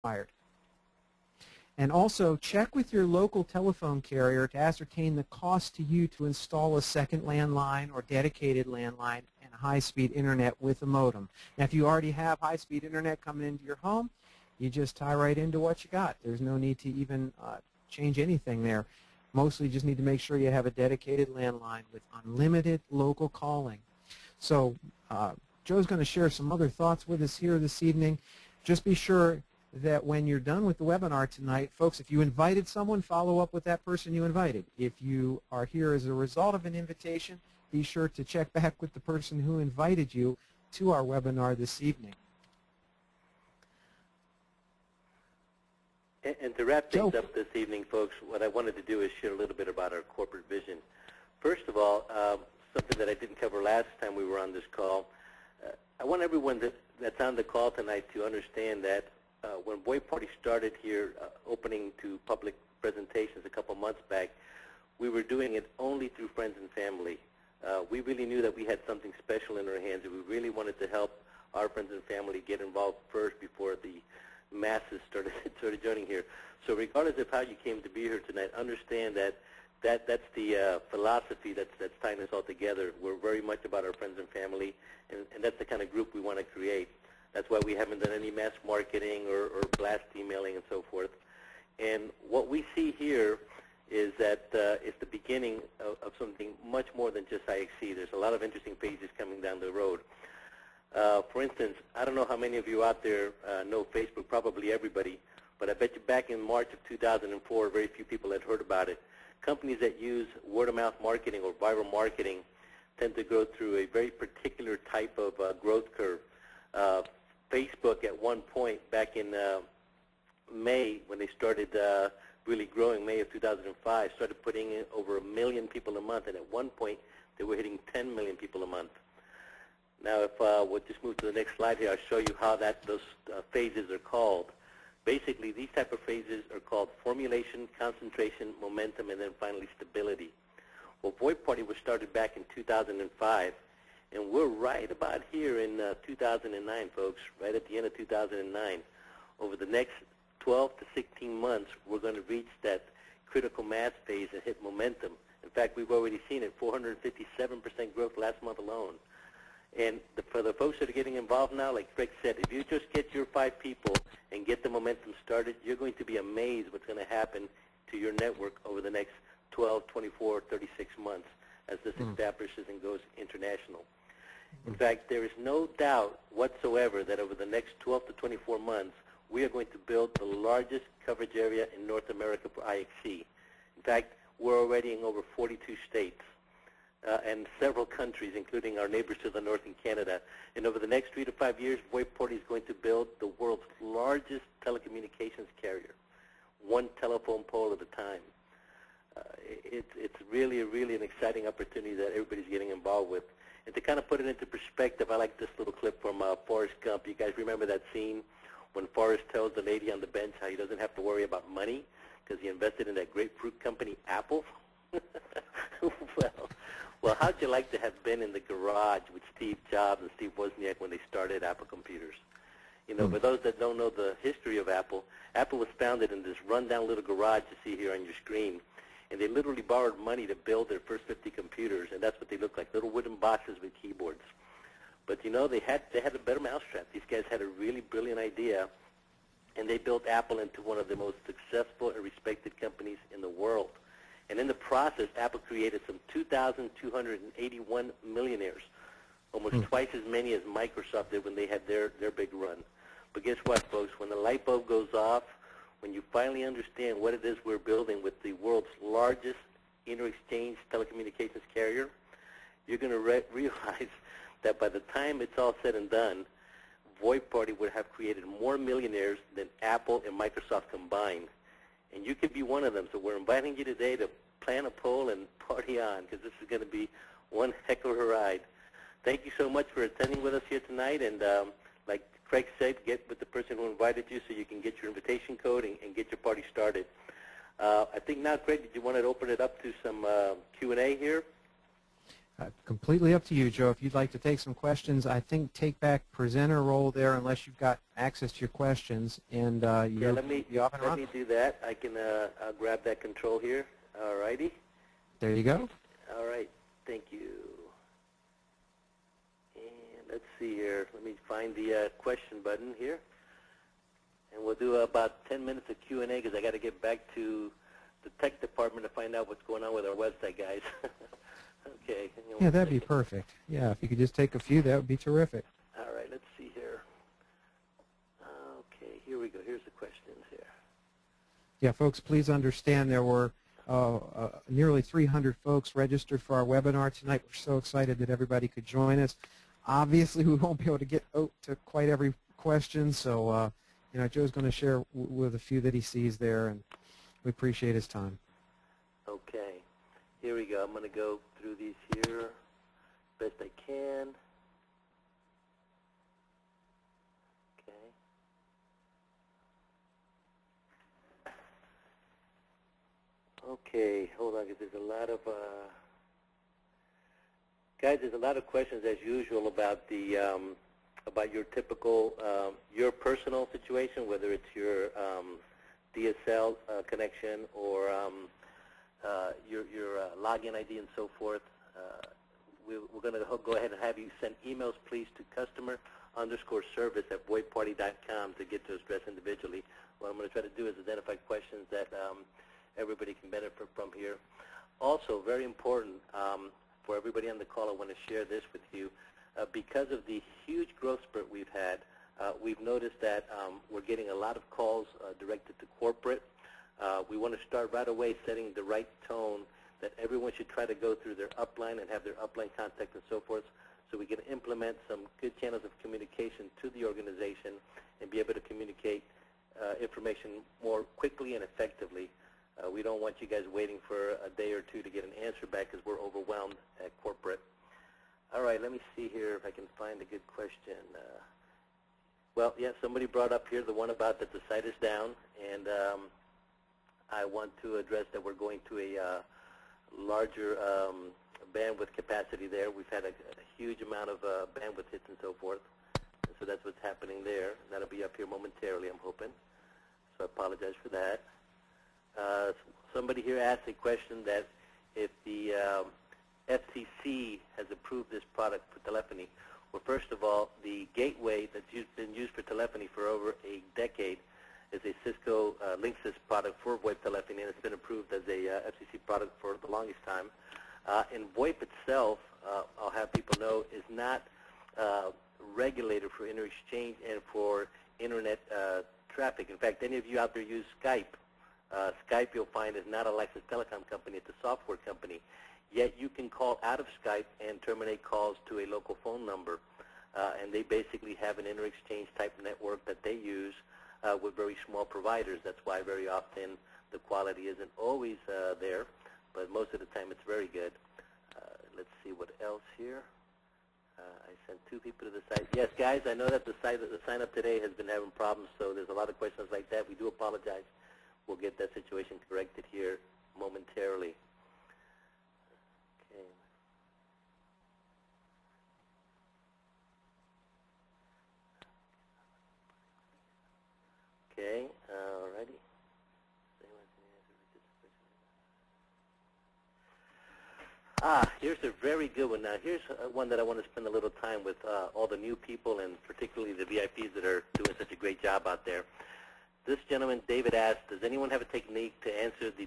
required. And also check with your local telephone carrier to ascertain the cost to you to install a second landline or dedicated landline and high-speed internet with a modem. Now, if you already have high-speed internet coming into your home, you just tie right into what you got. There's no need to even change anything there. Mostly just need to make sure you have a dedicated landline with unlimited local calling. So Joe's going to share some other thoughts with us here this evening. Just be sure that when you're done with the webinar tonight, folks, if you invited someone, follow up with that person you invited. If you are here as a result of an invitation, be sure to check back with the person who invited you to our webinar this evening. And to wrap things up this evening, folks, what I wanted to do is share a little bit about our corporate vision. First of all, something that I didn't cover last time we were on this call, I want everyone that's on the call tonight to understand that when VoiParty started here opening to public presentations a couple months back, we were doing it only through friends and family. We really knew that we had something special in our hands, and we really wanted to help our friends and family get involved first before the masses started joining here. So regardless of how you came to be here tonight, understand that's the philosophy that's tying us all together. We're very much about our friends and family, and that's the kind of group we want to create. That's why we haven't done any mass marketing or blast emailing and so forth. And what we see here is that it's the beginning of something much more than just IXC. There's a lot of interesting phases coming down the road. For instance, I don't know how many of you out there know Facebook, probably everybody, but I bet you back in March of 2004, very few people had heard about it. Companies that use word-of-mouth marketing or viral marketing tend to go through a very particular type of growth curve. Facebook at one point back in May, when they started really growing, May of 2005, started putting in over 1 million people a month, and at one point they were hitting 10 million people a month. Now, if we'll just move to the next slide here, I'll show you how those phases are called. Basically, these type of phases are called formulation, concentration, momentum, and then finally stability. Well, VoiParty was started back in 2005, and we're right about here in 2009, folks, right at the end of 2009. Over the next 12 to 16 months, we're going to reach that critical mass phase and hit momentum. In fact, we've already seen it, 457% growth last month alone. And for the folks that are getting involved now, like Craig said, if you just get your 5 people and get the momentum started, you're going to be amazed what's going to happen to your network over the next 12, 24, 36 months as this establishes and goes international. In fact, there is no doubt whatsoever that over the next 12 to 24 months, we are going to build the largest coverage area in North America for IXC. In fact, we're already in over 42 states. And several countries, including our neighbors to the north in Canada. And over the next 3 to 5 years, VoiParty is going to build the world's largest telecommunications carrier, one telephone pole at a time. It's really an exciting opportunity that everybody's getting involved with. And to kind of put it into perspective, I like this little clip from Forrest Gump. You guys remember that scene when Forrest tells the lady on the bench how he doesn't have to worry about money because he invested in that grapefruit company, Apple? Well, how'd you like to have been in the garage with Steve Jobs and Steve Wozniak when they started Apple Computers? You know, for those that don't know the history of Apple, Apple was founded in this rundown little garage you see here on your screen, and they literally borrowed money to build their first 50 computers, and that's what they look like, little wooden boxes with keyboards. But you know, they had a better mousetrap. These guys had a really brilliant idea, and they built Apple into one of the most successful and respected companies in the world. And in the process, Apple created some 2,281 millionaires, almost twice as many as Microsoft did when they had their big run. But guess what, folks? When the light bulb goes off, when you finally understand what it is we're building with the world's largest inter-exchange telecommunications carrier, you're going to realize that by the time it's all said and done, VoiParty would have created more millionaires than Apple and Microsoft combined. And you could be one of them. So we're inviting you today to plan a poll and party on, because this is going to be one heck of a ride. Thank you so much for attending with us here tonight. And like Craig said, get with the person who invited you so you can get your invitation code and get your party started. I think now, Craig, did you want to open it up to some Q&A here? Completely up to you, Joe. If you'd like to take some questions, I think take back presenter role there unless you've got access to your questions, and you'll be off and running. Let me do that. I can I'll grab that control here. All righty. There you go. All right. Thank you. And let's see here. Let me find the question button here. And we'll do about 10 minutes of Q&A because I got to get back to the tech department to find out what's going on with our website, guys. Okay. Yeah, that'd be perfect. Yeah, if you could just take a few, that would be terrific. All right, let's see here. Okay, here we go. Here's the questions here. Yeah, folks, please understand there were nearly 300 folks registered for our webinar tonight. We're so excited that everybody could join us. Obviously, we won't be able to get to quite every question, so you know, Joe's going to share with a few that he sees there, and we appreciate his time. Okay. Here we go. I'm going to go through these here best I can. Okay. Okay, hold on, because there's a lot of guys. There's a lot of questions as usual about the about your typical your personal situation, whether it's your DSL connection or your login ID and so forth. We're going to go ahead and have you send emails, please, to customer_service@VoiParty.com to get to address individually. What I'm going to try to do is identify questions that everybody can benefit from here. Also, very important for everybody on the call, I want to share this with you. Because of the huge growth spurt we've had, we've noticed that we're getting a lot of calls directed to corporate. We want to start right away setting the right tone that everyone should try to go through their upline and have their upline contact and so forth, so we can implement some good channels of communication to the organization and be able to communicate information more quickly and effectively. We don't want you guys waiting for a day or two to get an answer back because we're overwhelmed at corporate. All right, let me see here if I can find a good question. Well, yeah, somebody brought up here the one about that the site is down, and I want to address that we're going to a larger bandwidth capacity there. We've had a huge amount of bandwidth hits and so forth, and so that's what's happening there. That'll be up here momentarily, I'm hoping, so I apologize for that. Somebody here asked a question that if the FCC has approved this product for telephony. Well, first of all, the gateway that's been used for telephony for over a decade is a Cisco Linksys product for VoIP telephony, and it's been approved as a FCC product for the longest time. And VoIP itself, I'll have people know, is not regulated for inter-exchange and for internet traffic. In fact, any of you out there use Skype. Skype, you'll find, is not a licensed telecom company. It's a software company. Yet you can call out of Skype and terminate calls to a local phone number. And they basically have an inter-exchange type network that they use with very small providers. That's why very often the quality isn't always there, but most of the time it's very good. Let's see what else here. I sent 2 people to the site. Yes, guys, I know that the sign up today has been having problems, so there's a lot of questions like that. We do apologize. We'll get that situation corrected here momentarily. Okay. Okay, alrighty. Here's a very good one. Now, here's one that I want to spend a little time with all the new people and particularly the VIPs that are doing such a great job out there. This gentleman, David, asked, does anyone have a technique to answer the